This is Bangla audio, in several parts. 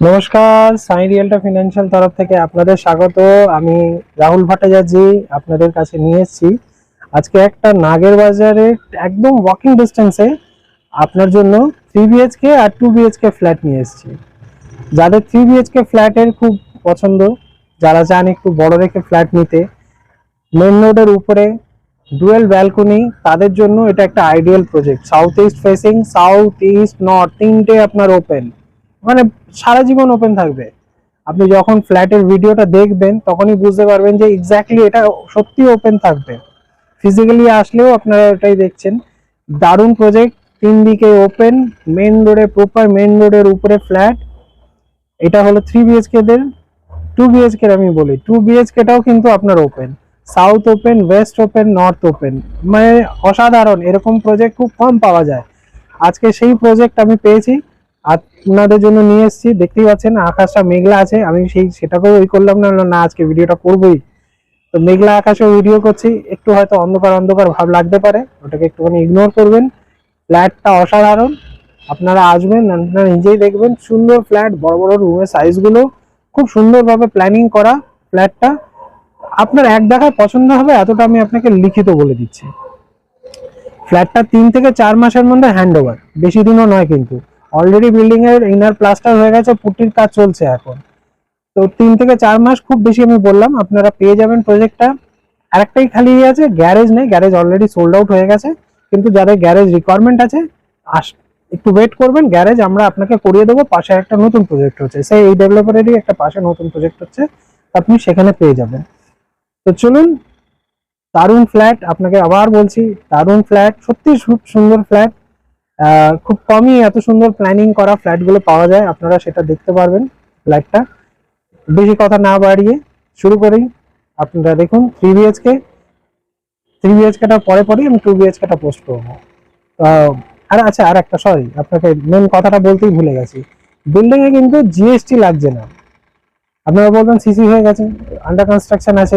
নমস্কার, সাই রিয়েলটা ফিনান্সিয়াল তরফ থেকে আপনাদের স্বাগত। আমি রাহুল ভট্টাচার্য আপনাদের কাছে নিয়ে এসেছি আজকে একটা নাগের বাজারে একদম ওয়াকিং ডিস্টেন্সে আপনার জন্য 3 BHK আর 2 BHK ফ্ল্যাট নিয়ে এসেছি। যাদের 3 BHK ফ্ল্যাটের খুব পছন্দ, যারা চান একটু বড় রেখে ফ্ল্যাট নিতে, মেন রোডের উপরে ডুয়েল ব্যালকনি, তাদের জন্য এটা একটা ideal project. South east facing, south east north তিনটে আপনার ওপেন, মানে সারা জীবন ওপেন থাকবে। আপনি যখন ফ্ল্যাটের ভিডিওটা দেখবেন তখনই বুঝতে পারবেন যে এক্স্যাক্টলি এটা সত্যি ওপেন থাকবে। ফিজিক্যালি আসলেও আপনারা এটাই দেখছেন। দারুণ প্রজেক্ট, তিন দিকে ওপেন, মেন রোডে, প্রপার মেন রোডের উপরে ফ্ল্যাট। এটা হলো 3 BHK দের। 2 BHK আমি বলি, 2 BHK টাও কিন্তু আপনার open, south open, West open, north open, মানে অসাধারণ। এরকম প্রজেক্ট খুব কম পাওয়া যায়। আজকে সেই প্রজেক্ট আমি পেয়েছি, আপনাদের জন্য নিয়ে এসেছি। দেখতেই পাচ্ছেন আকাশটা মেঘলা আছে, আমি সেটাকেও ওই করলাম না, না আজকে ভিডিওটা করবোই। তো মেঘলা আকাশে ভিডিও করছি, একটু হয়তো অন্ধকার অন্ধকার ভাব লাগতে পারে, ওটাকে একটুখানি ইগনোর করবেন। ফ্ল্যাটটা অসাধারণ, আপনারা আসবেন, আপনারা নিজেই দেখবেন। সুন্দর ফ্ল্যাট, বড় বড় রুমের সাইজগুলো খুব সুন্দরভাবে প্ল্যানিং করা। ফ্ল্যাটটা আপনার এক দেখায় পছন্দ হবে, এতটা আমি আপনাকে লিখিত বলে দিচ্ছি। ফ্ল্যাটটা 3 থেকে 4 মাসের মধ্যে হ্যান্ড ওভার, বেশি দিনও নয় কিন্তু। অলরেডি বিল্ডিং এর ইনার প্লাস্টার হয়ে গেছে, পুটির কাজ চলছে এখন। তো 3 থেকে 4 মাস খুব বেশি আমি বললাম, আপনারা পেয়ে যাবেন প্রজেক্টটা। আরেকটাই খালি আছে, গ্যারেজ নেই, গ্যারেজ অলরেডি সোল্ড আউট হয়ে গেছে। কিন্তু যাদের গ্যারেজ রিকোয়ারমেন্ট আছে, একটু ওয়েট করবেন, গ্যারেজ আমরা আপনাকে করিয়ে দেবো। পাশে একটা নতুন প্রজেক্ট হচ্ছে, সেই এই ডেভেলপারেরই একটা পাশে নতুন প্রজেক্ট হচ্ছে, আপনি সেখানে পেয়ে যাবেন। তো চলুন, দারুণ ফ্ল্যাট, আপনাকে আবার বলছি, দারুণ ফ্ল্যাট, সত্যি খুব সুন্দর ফ্ল্যাট। খুব কমই এত সুন্দর প্ল্যানিং করা ফ্ল্যাটগুলো পাওয়া যায়, আপনারা সেটা দেখতে পারবেন ফ্ল্যাটটা। বেশি কথা না বাড়িয়ে শুরু করি। আপনারা দেখুন 3 BHK, 3 BHKটা পরে পরেই আমি 2 BHKটা পোস্ট করবো। আর আচ্ছা, আর একটা সরি, আপনাকে মেন কথাটা বলতেই ভুলে গেছি। বিল্ডিং এ কিন্তু জিএসটি লাগছে না। আপনারা বলবেন সিসি হয়ে গেছে, আন্ডার কনস্ট্রাকশন আছে,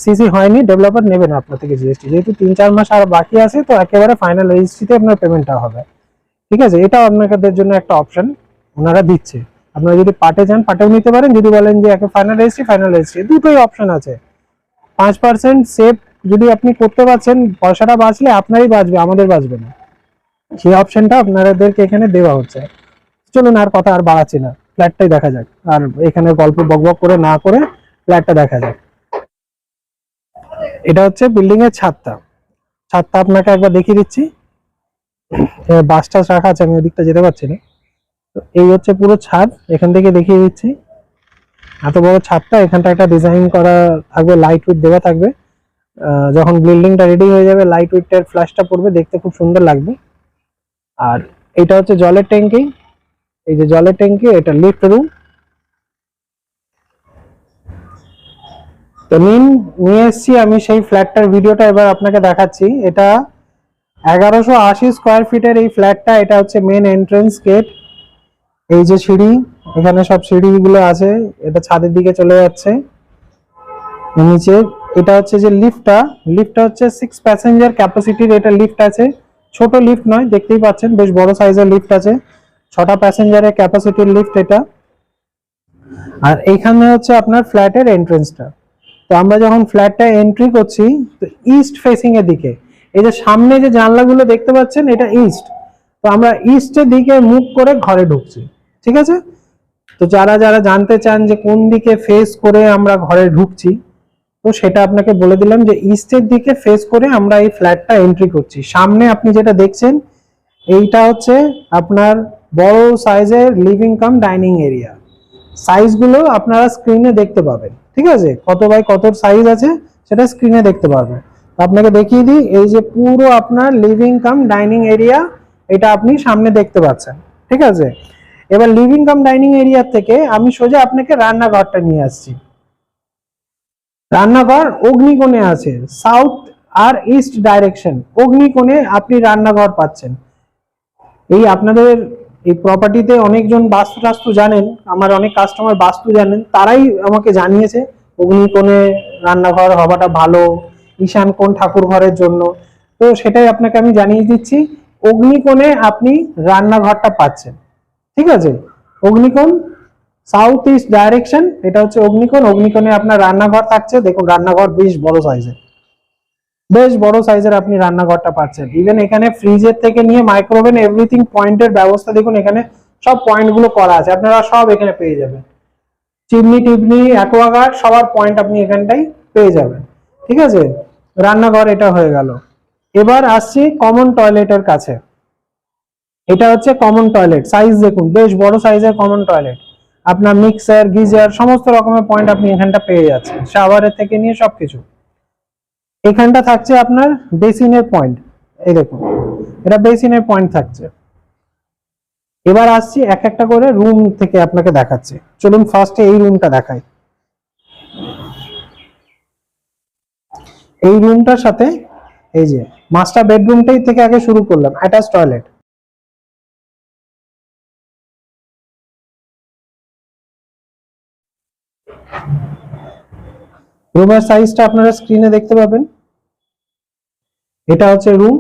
সিসি হয়নি, ডেভেলপার নেবে না আপনার থেকে জিএসটি। যেহেতু 3-4 মাস আর বাকি আছে, তো একেবারে ফাইনাল রেজিস্ট্রিতে আপনার পেমেন্টটা হবে। ঠিক আছে, এটাও আপনাদের জন্য একটা অপশন ওনারা দিচ্ছে। আপনারা যদি পার্টে চান পার্টেও নিতে পারেন, যদি বলেন যে একে ফাইনাল রেজিস্ট্রি, দুটোই অপশন আছে। 5% সেভ যদি আপনি করতে পারছেন, পয়সাটা বাঁচলে আপনারই বাঁচবে, আমাদের বাঁচবে না। সেই অপশনটা আপনাদেরকে এখানে দেওয়া হচ্ছে। চলুন, আর কথা আর বাড়াচ্ছি না, ফ্ল্যাটটাই দেখা যাক। আর এখানে গল্প বকবক করে না করে ফ্ল্যাটটা দেখা যাক। এটা হচ্ছে বিল্ডিং এর ছাদটা। ছাদটা আপনাকে একবার দেখিয়ে দিচ্ছি। বাসটা রাখা আছে, আমি ওদিকটা যেতে পারছি না। তো এই হচ্ছে পুরো ছাদ, এখান থেকে দেখিয়ে দিচ্ছি। এত বড় ছাদটা, এখানটা একটা ডিজাইন করা থাকবে, লাইট উইথ দেওয়া থাকবে। যখন বিল্ডিংটা রেডি হয়ে যাবে, লাইট উইথের ফ্ল্যাশটা পড়বে, দেখতে খুব সুন্দর লাগবে। আর এটা হচ্ছে জলের ট্যাঙ্কি, এই যে জলের ট্যাঙ্কি, এটা লিফট রুম। তো নিয়ে এসছি আমি সেই ফ্ল্যাটটার ভিডিওটা, এবার আপনাকে দেখাচ্ছি। এটা 1180 স্কোয়ার ফিটের এই ফ্ল্যাটটা। এটা হচ্ছে মেন এন্ট্রেন্স গেট। এই যে সিঁড়ি, এখানে সব সিঁড়িগুলো আছে, এটা ছাদের দিকে চলে যাচ্ছে নিচে। এটা হচ্ছে যে লিফটটা হচ্ছে 6 প্যাসেঞ্জার ক্যাপাসিটির এটা লিফট আছে। ছোট লিফট নয়, দেখতেই পাচ্ছেন বেশ বড় সাইজের লিফট আছে। 6টা প্যাসেঞ্জারের ক্যাপাসিটির লিফট এটা। আর এইখানে হচ্ছে আপনার ফ্ল্যাটের এন্ট্রেন্সটা। তো আমরা যখন ফ্ল্যাটটা এন্ট্রি করছি, তো ইস্ট ফেসিং এর দিকে, এই যে সামনে যে জানলাগুলো দেখতে পাচ্ছেন, এটা ইস্ট। তো আমরা ইস্টের দিকে মুখ করে ঘরে ঢুকছি। ঠিক আছে, তো যারা যারা জানতে চান যে কোন দিকে ফেস করে আমরা ঘরে ঢুকছি, তো সেটা আপনাকে বলে দিলাম যে ইস্টের দিকে ফেস করে আমরা এই ফ্ল্যাটটা এন্ট্রি করছি। সামনে আপনি যেটা দেখছেন, এইটা হচ্ছে আপনার বড় সাইজের লিভিং কাম ডাইনিং এরিয়া। সাইজগুলো আপনারা স্ক্রিনে দেখতে পাবেন। ঠিক আছে, কত বাই কত সাইজ আছে সেটা স্ক্রিনে দেখতে পারবেন। আপনাকে দেখিয়ে দিই, এই যে পুরো আপনার লিভিং কাম ডাইনিং এরিয়া, এটা আপনি সামনে দেখতে পাচ্ছেন। ঠিক আছে, এবার লিভিং কাম ডাইনিং এরিয়া থেকে আমি সোজা আপনাকে রান্নাঘরটা নিয়ে আসছি। রান্নাঘর অগ্নিকোণে আছে, সাউথ আর ইস্ট ডাইরেকশন, অগ্নিকোণে আপনি রান্নাঘর পাচ্ছেন। এই আপনাদের এই প্রপার্টিতে অনেকজন বাস্তু টাস্তু জানেন, আমার অনেক কাস্টমার বাস্তু জানেন, তারাই আমাকে জানিয়েছে অগ্নিকোণে রান্নাঘর হওয়াটা ভালো, ঈশান কোণ ঠাকুর ঘরের জন্য। তো সেটাই আপনাকে আমি জানিয়ে দিচ্ছি, অগ্নিকোণে আপনি রান্নাঘরটা পাচ্ছেন। ঠিক আছে, অগ্নিকোণ সাউথ ইস্ট ডাইরেকশন, এটা হচ্ছে অগ্নিকোণ। অগ্নিকোণে আপনার রান্নাঘর থাকছে, দেখুন রান্নাঘর বেশ বড় সাইজের, বেশ বড় সাইজের আপনি রান্নাঘরটা পাচ্ছেন। ইভেন এখানে ফ্রিজের থেকে নিয়ে মাইক্রোওভেন এভরিথিং পয়েন্টের ব্যবস্থা দেখুন, এখানে সব পয়েন্ট গুলো করা আছে, আপনারা সব এখানে পেয়ে যাবেন। চিমনি টিমনি অ্যাকোয়াগার্ড সবার পয়েন্ট আপনি এখানটাই পেয়ে যাবেন। ঠিক আছে, রান্নাঘর এটা হয়ে গেল। এবার আসছি কমন টয়লেটের কাছে। এটা হচ্ছে কমন টয়লেট, সাইজ দেখুন বেশ বড় সাইজের কমন টয়লেট। আপনার মিক্সার গিজার সমস্ত রকমের পয়েন্ট আপনি এখানটা পেয়ে যাচ্ছেন, শাওয়ারের থেকে নিয়ে সবকিছু। এখানটা থাকছে আপনার বেসিনের পয়েন্ট, এই দেখুন এটা বেসিনের পয়েন্ট থাকছে। এবার আসছি এক একটা করে রুম থেকে আপনাকে দেখাচ্ছি। চলুন ফার্স্টে এই রুমটা দেখাই। এই রুমটার সাথে এই যে মাস্টার বেডরুমটাই থেকে আগে শুরু করলাম, অ্যাটাচ টয়লেট। রুমের সাইজটা আপনারা স্ক্রিনে দেখতে পাবেন। এটা হচ্ছে রুম।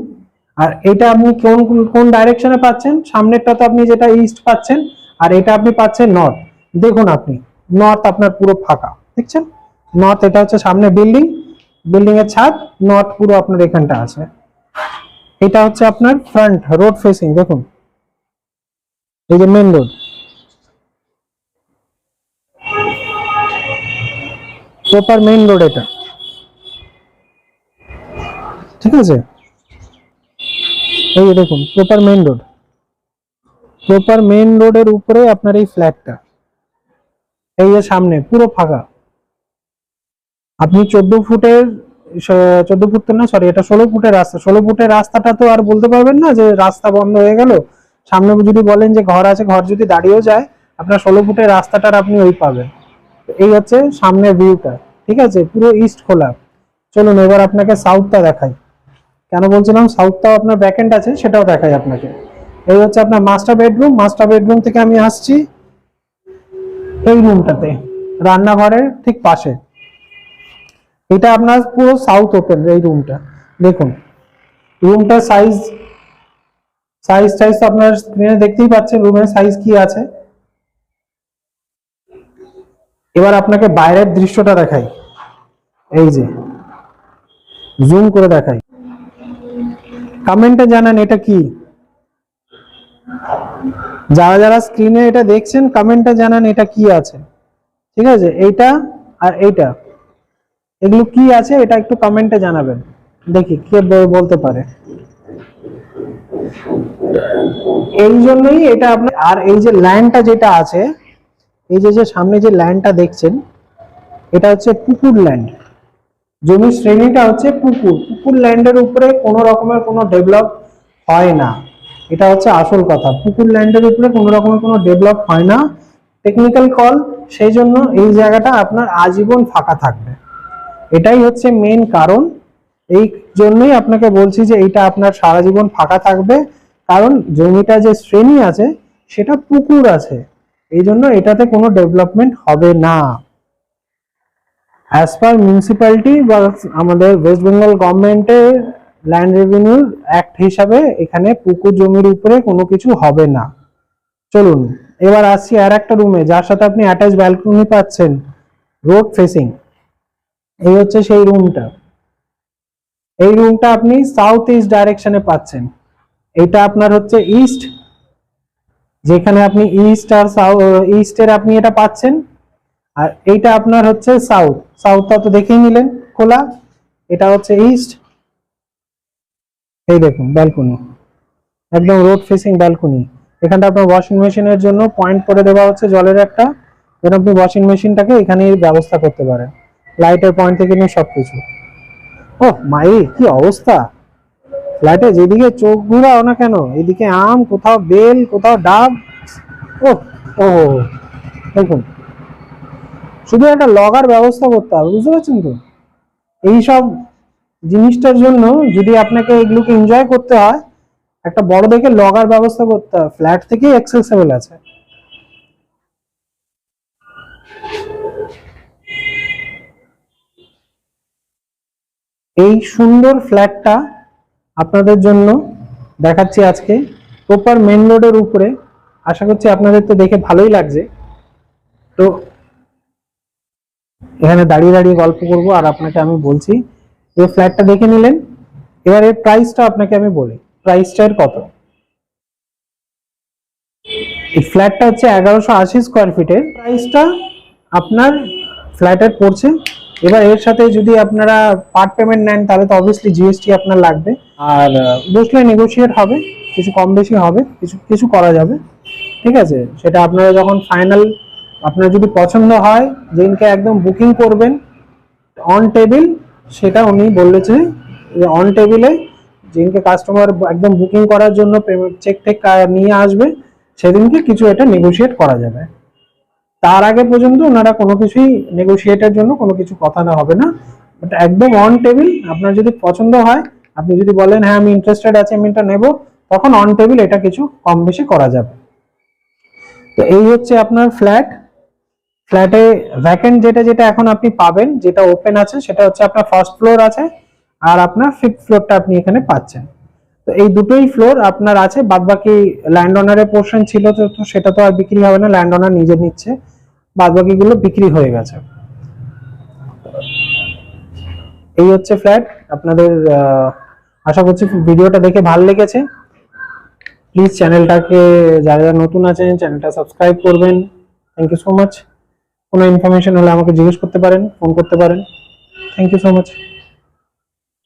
আর এটা আপনি কোন কোন ডাইরেকশনে পাচ্ছেন, সামনেরটা তো আপনি যেটা ইস্ট পাচ্ছেন, আর এটা আপনি পাচ্ছেন নর্থ। দেখুন আপনি নর্থ আপনার পুরো ফাঁকা দেখছেন, নর্থ এটা হচ্ছে সামনে বিল্ডিং, বিল্ডিং এর ছাদ, নর্থ পুরো আপনার এখানটা আছে। এটা হচ্ছে আপনার ফ্রন্ট রোড ফেসিং, দেখুন এই যে main road, proper main road এটা। ঠিক আছে, এই যে দেখুন proper main road, proper main রোডের উপরে আপনার এই ফ্ল্যাটটা, এই যে সামনে পুরো ফাঁকা। আপনি 14 ফুটের 14 ফুট তো না, সরি এটা 16 ফুটের রাস্তা। 16 ফুটের রাস্তাটা তো আর বলতে পারবেন না যে রাস্তা বন্ধ হয়ে গেল। সামনে যদি বলেন যে ঘর আছে, ঘর যদি দাঁড়িয়েও যায়, আপনার 16 ফুটের রাস্তাটার আপনি ওই পাবেন। এই হচ্ছে সামনের ভিউটা। ঠিক আছে, পুরো ইস্ট খোলা। চলুন এবার আপনাকে সাউথটা দেখাই। কেন বলছিলাম সাউথটাও আপনার ব্যাকএন্ড আছে, সেটাও দেখাই আপনাকে। এই হচ্ছে আপনার মাস্টার বেডরুম। মাস্টার বেডরুম থেকে আমি আসছি এই রুমটাতে, রান্নাঘরের ঠিক পাশে। এটা আপনার পুরো সাউথ ওপেন এই রুমটা। দেখুন রুমটার সাইজ সাইজ সাইজ তো আপনার স্ক্রিনে দেখতেই পাচ্ছেন রুমের সাইজ কি আছে। এবার আপনাকে বাইরের দৃশ্যটা দেখাই, এই যে জুম করে দেখাই। কমেন্টে জানান এটা কি, যারা যারা স্ক্রিনে এটা দেখছেন কমেন্টে জানান এটা কি আছে। ঠিক আছে, এইটা আর এইটা এগুলো কি আছে এটা একটু কমেন্টে জানাবেন, দেখি কে বলতে পারে। এই জন্যই এটা আপনার। আর এই যে ল্যান্ডটা যেটা আছে, এই যে যে সামনে যে ল্যান্ডটা দেখছেন, এটা হচ্ছে পুকুর ল্যান্ড। জমির শ্রেণীটা হচ্ছে পুকুর। পুকুর ল্যান্ডের উপরে কোনো রকমের কোনো ডেভেলপ হয় না, এটা হচ্ছে আসল কথা। পুকুর ল্যান্ডের উপরে কোনো রকমের কোনো ডেভেলপ হয় না, টেকনিক্যাল কল। সেই জন্য এই জায়গাটা আপনার আজীবন ফাঁকা থাকবে, এটাই হচ্ছে মেন কারণ। এই জন্যই আপনাকে বলছি যে এটা আপনার সারা জীবন ফাঁকা থাকবে, কারণ জমিটা যে শ্রেণী আছে সেটা পুকুর আছে, এই জন্য এটাতে কোনো ডেভেলপমেন্ট হবে না। অ্যাজ পার মিউনিসিপ্যালিটি বা আমাদের ওয়েস্ট বেঙ্গল গভর্নমেন্টের ল্যান্ড রেভিনিউ অ্যাক্ট হিসাবে এখানে পুকুর জমির উপরে কোনো কিছু হবে না। চলুন এবার আসছি আর একটা রুমে, যার সাথে আপনি অ্যাটাচ ব্যালকনি পাচ্ছেন, রোড ফেসিং। এই হচ্ছে সেই রুমটা। এই রুমটা আপনি সাউথ ইস্ট ডাইরেকশনে পাচ্ছেন। এটা আপনার হচ্ছে ইস্ট, যেখানে আপনি ইস্ট আর ইস্টের আপনি এটা পাচ্ছেন। আর এইটা আপনার হচ্ছে সাউথ, সাউথটা তো দেখেই নিলেন খোলা। এটা হচ্ছে ইস্ট, এই দেখুন ব্যালকনি, একদম রোড ফেসিং ব্যালকনি। এখানটা আপনার ওয়াশিং মেশিনের জন্য পয়েন্ট করে দেওয়া হচ্ছে জলের একটা, যেন আপনি ওয়াশিং মেশিনটাকে এখানে ব্যবস্থা করতে পারেন, লাইটের পয়েন্ট থেকে নিয়ে সবকিছু। ও মাই কি অবস্থা, ফ্ল্যাটে যেদিকে চোখ ঘুরাও না কেন, এদিকে আম, কোথাও বেল, কোথাও ডাব। ও ও দেখুন, শুধু একটা লগার ব্যবস্থা করতে হবে, বুঝতে পারছেন তো। এইসব জিনিসটার জন্য যদি আপনাকে এগুলোকে এনজয় করতে হয়, একটা বড় দেখে লগার ব্যবস্থা করতে হবে, ফ্ল্যাট থেকেই অ্যাক্সেসেবল আছে। এই সুন্দর ফ্ল্যাটটা আপনাদের জন্য দেখাচ্ছি আজকে, প্রপার মেন রোডের উপরে। আশা করছি আপনাদের তো দেখে ভালোই লাগছে। তো এখানে দাঁড়িয়ে দাঁড়িয়ে গল্প করব আর আপনাকে আমি বলছি যে ফ্ল্যাটটা দেখে নিলেন, এবার এর প্রাইসটা আপনাকে আমি বলি, প্রাইসটা এর কত। এই ফ্ল্যাটটা হচ্ছে 1180 স্কোয়ার ফিটের, প্রাইসটা আপনার ফ্ল্যাটের পড়ছে। এবার এর সাথে যদি আপনারা পার্ট পেমেন্ট নেন তাহলে তো অবভিয়াসলি জিএসটি আপনার লাগবে, আর বসলে নেগোশিয়েট হবে, কিছু কম বেশি হবে, কিছু কিছু করা যাবে, ঠিক আছে। সেটা আপনারা যখন ফাইনাল, আপনার যদি পছন্দ হয় যেদিনকে একদম বুকিং করবেন অন টেবিল, সেটা উনি বলেছে যে অন টেবিলে যেদিনকে কাস্টমার একদম বুকিং করার জন্য পেমেন্ট চেক টেক নিয়ে আসবে সেদিনকে কিছু এটা নেগোশিয়েট করা যাবে। তার আগে পর্যন্ত ওনারা কোনো কিছুই নেগোশিয়েটের জন্য কোনো কিছু কথা না হবে না, এটা একদম অন টেবিল। আপনার যদি পছন্দ হয়, আপনি যদি বলেন হ্যাঁ আমি ইন্টারেস্টেড আছি আমি এটা নেব, তখন অন টেবিল এটা কিছু কম বেশি করা যাবে। তো এই হচ্ছে আপনার ফ্ল্যাট। ফ্ল্যাটে ভ্যাকেন্ট যেটা যেটা এখন আপনি পাবেন, যেটা ওপেন আছে সেটা হচ্ছে আপনার ফার্স্ট ফ্লোর আছে, আর আপনার ফিফথ ফ্লোরটা আপনি এখানে পাচ্ছেন। তো এই দুটোই ফ্লোর আপনার আছে, বাদ বাকি ল্যান্ড ওনারের পোর্শন ছিল তো সেটা তো আর বিক্রি হবে না, ল্যান্ড ওনার নিজে নিচ্ছে, বাদ বাকি গুলো বিক্রি হয়ে গেছে। এই হচ্ছে ফ্ল্যাট আপনাদের। আশা করছি ভিডিওটা দেখে ভালো লেগেছে। প্লিজ চ্যানেলটাকে, যারা যারা নতুন আছেন চ্যানেলটা সাবস্ক্রাইব করবেন। Thank you so much. কোনো ইনফরমেশন হলে আমাকে জিজ্ঞেস করতে পারেন, ফোন করতে পারেন। Thank you so much.